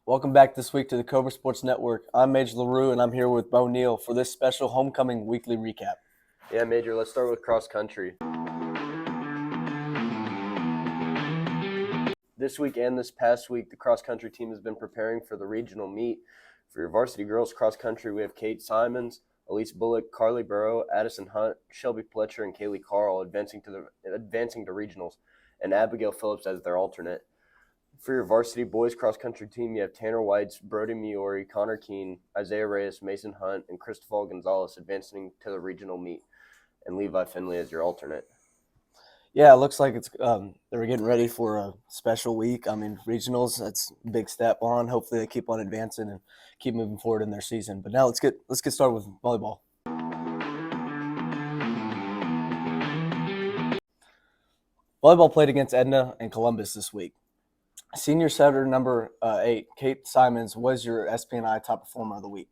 Welcome back this week to the Cobra Sports Network. I'm Major LaRue, and I'm here with Bo Neal for this special homecoming weekly recap. Yeah, Major, let's start with cross country. This week and this past week, the cross country team has been preparing for the regional meet. For your varsity girls cross country, we have Kate Simons, Elise Bullock, Carly Burrow, Addison Hunt, Shelby Pletcher, and Kaylee Carl advancing to regionals, and Abigail Phillips as their alternate. For your varsity boys cross-country team, you have Tanner Whites, Brody Miori, Connor Keene, Isaiah Reyes, Mason Hunt, and Cristobal Gonzalez advancing to the regional meet, and Levi Finley as your alternate. Yeah, it looks like it's they're getting ready for a special week. Regionals, that's a big step on. Hopefully they keep on advancing and keep moving forward in their season. But now let's get started with volleyball. Volleyball played against Edna and Columbus this week. Senior setter number 8, Kate Simons, was your SPNI top performer of the week.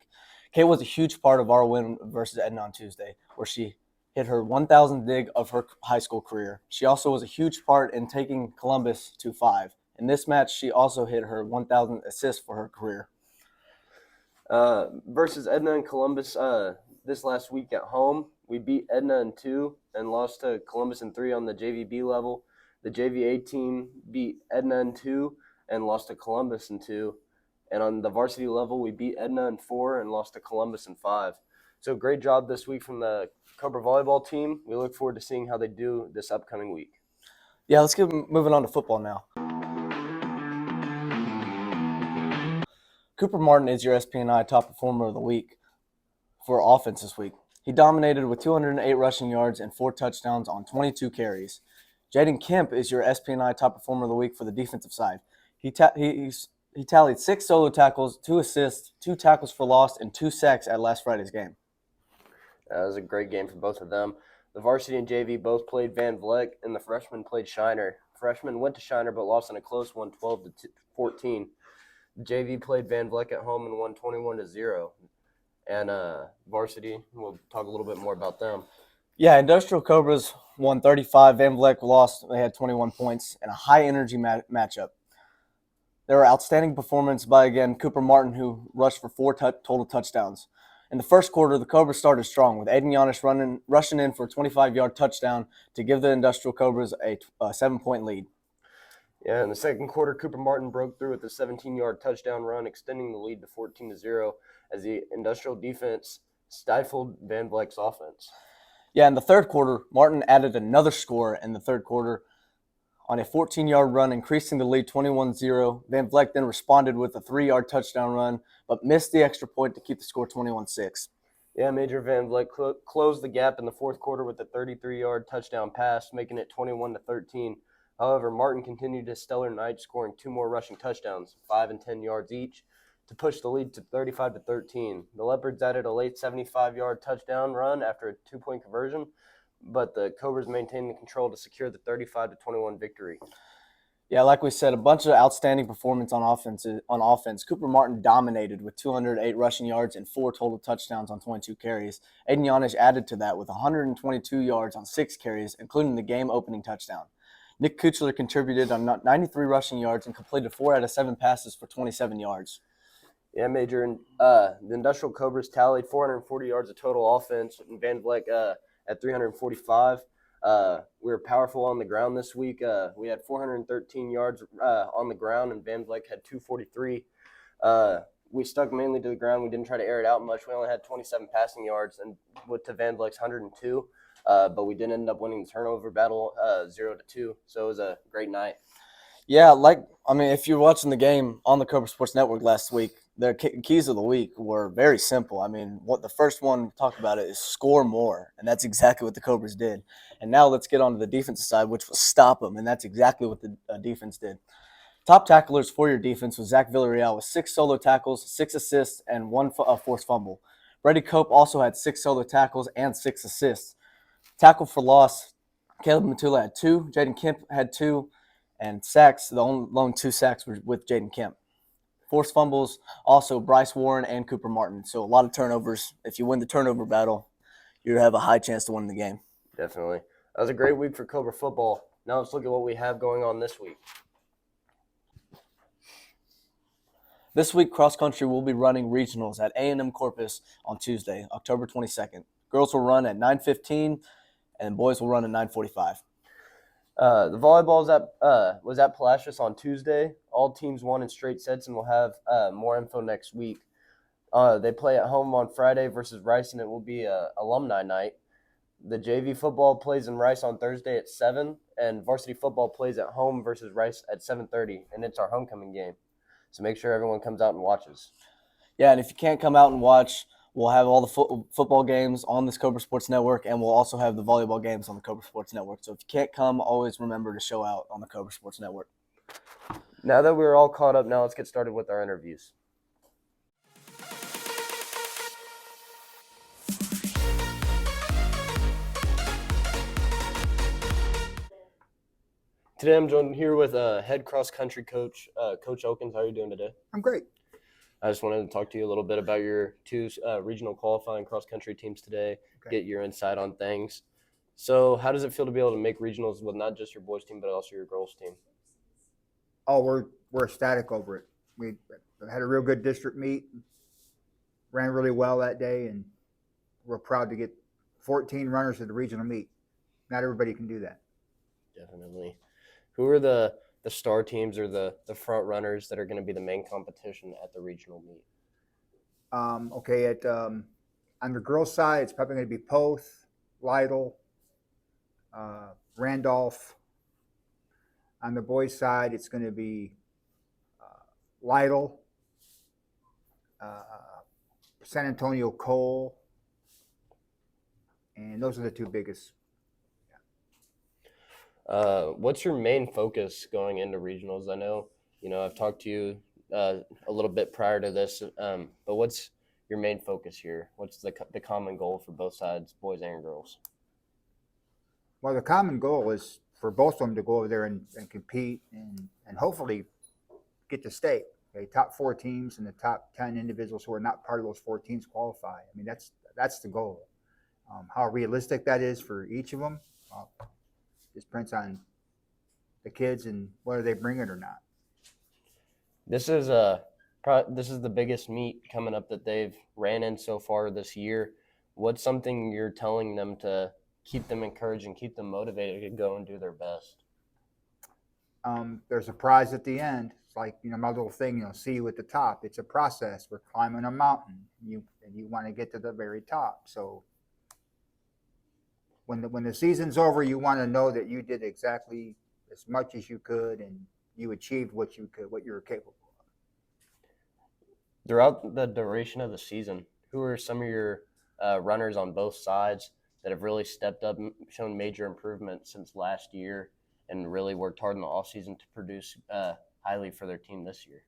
Kate was a huge part of our win versus Edna on Tuesday, where she hit her 1,000th dig of her high school career. She also was a huge part in taking Columbus to 5. In this match, she also hit her 1,000th assist for her career. Versus Edna and Columbus this last week at home, we beat Edna in 2 and lost to Columbus in 3 on the JVB level. The JVA team beat Edna in 2 and lost to Columbus in 2. And on the varsity level, we beat Edna in 4 and lost to Columbus in 5. So great job this week from the Cobra volleyball team. We look forward to seeing how they do this upcoming week. Yeah, let's get moving on to football now. Cooper Martin is your SPNI top performer of the week for offense this week. He dominated with 208 rushing yards and 4 touchdowns on 22 carries. Jaden Kemp is your SPNI top performer of the week for the defensive side. He tallied 6 solo tackles, 2 assists, 2 tackles for loss, and 2 sacks at last Friday's game. That was a great game for both of them. The varsity and JV both played Van Vleck, and the freshmen played Shiner. Freshmen went to Shiner but lost in a close one, 12-14. JV played Van Vleck at home and won 21-0. And varsity, we'll talk a little bit more about them. Yeah, Industrial Cobras won 35. Van Vleck lost. They had 21 points in a high-energy matchup. There were outstanding performance by, again, Cooper Martin, who rushed for 4 total touchdowns. In the first quarter, the Cobras started strong, with Aiden Yanish rushing in for a 25-yard touchdown to give the Industrial Cobras a 7-point lead. Yeah, in the second quarter, Cooper Martin broke through with a 17-yard touchdown run, extending the lead to 14-0 as the Industrial defense stifled Van Vleck's offense. Yeah, in the third quarter, Martin added another score in the third quarter on a 14-yard run, increasing the lead 21-0. Van Vleck then responded with a 3-yard touchdown run, but missed the extra point to keep the score 21-6. Yeah, Major Van Vleck closed the gap in the fourth quarter with a 33-yard touchdown pass, making it 21-13. However, Martin continued his stellar night, scoring 2 more rushing touchdowns, 5 and 10 yards each, to push the lead to 35-13. The Leopards added a late 75-yard touchdown run after a 2-point conversion, but the Cobras maintained the control to secure the 35-21 victory. Yeah, like we said, a bunch of outstanding performance on offense. Cooper Martin dominated with 208 rushing yards and 4 total touchdowns on 22 carries. Aiden Yanish added to that with 122 yards on 6 carries, including the game-opening touchdown. Nick Kuchler contributed on 93 rushing yards and completed 4 out of 7 passes for 27 yards. Yeah, Major. The Industrial Cobras tallied 440 yards of total offense, and Van Vleck at 345. We were powerful on the ground this week. We had 413 yards on the ground, and Van Vleck had 243. We stuck mainly to the ground. We didn't try to air it out much. We only had 27 passing yards, and went to Van Vleck's 102. But we did end up winning the turnover battle 0-2. So it was a great night. Yeah, if you're watching the game on the Cobra Sports Network last week, the keys of the week were very simple. What the first one we talked about is score more, and that's exactly what the Cobras did. And now let's get on to the defensive side, which was stop them, and that's exactly what the defense did. Top tacklers for your defense was Zach Villarreal with 6 solo tackles, 6 assists, and 1 forced fumble. Brady Cope also had 6 solo tackles and 6 assists. Tackle for loss, Caleb Matula had 2, Jaden Kemp had 2, and sacks, the lone 2 sacks were with Jaden Kemp. Forced fumbles, also Bryce Warren and Cooper Martin. So a lot of turnovers. If you win the turnover battle, you have a high chance to win the game. Definitely. That was a great week for Cobra football. Now let's look at what we have going on this week. This week, cross country will be running regionals at A&M Corpus on Tuesday, October 22nd. Girls will run at 9:15, and boys will run at 9:45. The volleyball was at Palacios on Tuesday. All teams won in straight sets, and we'll have more info next week. They play at home on Friday versus Rice, and it will be alumni night. The JV football plays in Rice on Thursday at 7, and varsity football plays at home versus Rice at 7:30, and it's our homecoming game. So make sure everyone comes out and watches. Yeah, and if you can't come out and watch, we'll have all the football games on this Cobra Sports Network, and we'll also have the volleyball games on the Cobra Sports Network. So if you can't come, always remember to show out on the Cobra Sports Network. Now that we're all caught up, now let's get started with our interviews. Today I'm joined here with head cross-country coach, Coach Elkins. How are you doing today? I'm great. I just wanted to talk to you a little bit about your two regional qualifying cross-country teams today, get your insight on things. So how does it feel to be able to make regionals with not just your boys' team, but also your girls' team? Oh, we're ecstatic over it. We had a real good district meet, ran really well that day, and we're proud to get 14 runners at the regional meet. Not everybody can do that. Definitely. Who are the star teams or the front runners that are going to be the main competition at the regional meet? On the girls' side, it's probably going to be Poth, Lytle, Randolph. On the boys' side, it's going to be Lytle, San Antonio Cole, and those are the two biggest. What's your main focus going into regionals? I know, I've talked to you a little bit prior to this, but what's your main focus here? What's the common goal for both sides, boys and girls? Well, the common goal is for both of them to go over there and compete and hopefully get to state. Okay, top 4 teams and the top 10 individuals who are not part of those 4 teams qualify. I mean, that's the goal. How realistic that is for each of them just depends on the kids and whether they bring it or not. This is the biggest meet coming up that they've ran in so far this year. What's something you're telling them to keep them encouraged and keep them motivated to go and do their best? There's a prize at the end. It's like, my little thing, see you at the top. It's a process. We're climbing a mountain. You want to get to the very top. So when the season's over, you want to know that you did exactly as much as you could and you achieved what you were capable of. Throughout the duration of the season, who are some of your runners on both sides that have really stepped up, shown major improvement since last year, and really worked hard in the offseason to produce highly for their team this year?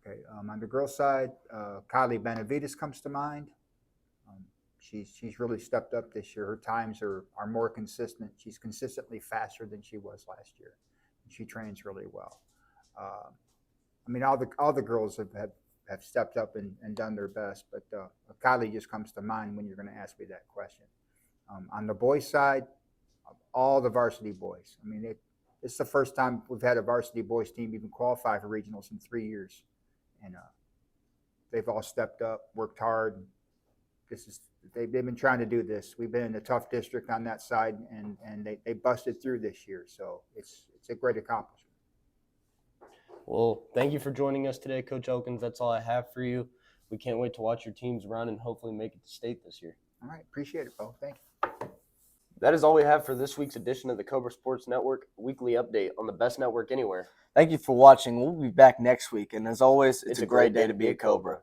Okay, on the girls' side, Kylie Benavides comes to mind. She's really stepped up this year. Her times are more consistent. She's consistently faster than she was last year. She trains really well. All the girls have stepped up and done their best, but Kylie just comes to mind when you're going to ask me that question. On the boys' side, all the varsity boys. It's the first time we've had a varsity boys team even qualify for regionals in 3 years, and they've all stepped up, worked hard. They've been trying to do this. We've been in a tough district on that side, and they busted through this year. So it's a great accomplishment. Well, thank you for joining us today, Coach Elkins. That's all I have for you. We can't wait to watch your teams run and hopefully make it to state this year. All right. Appreciate it, Bo. Thank you. That is all we have for this week's edition of the Cobra Sports Network weekly update on the best network anywhere. Thank you for watching. We'll be back next week. And as always, it's a great day to be a Cobra.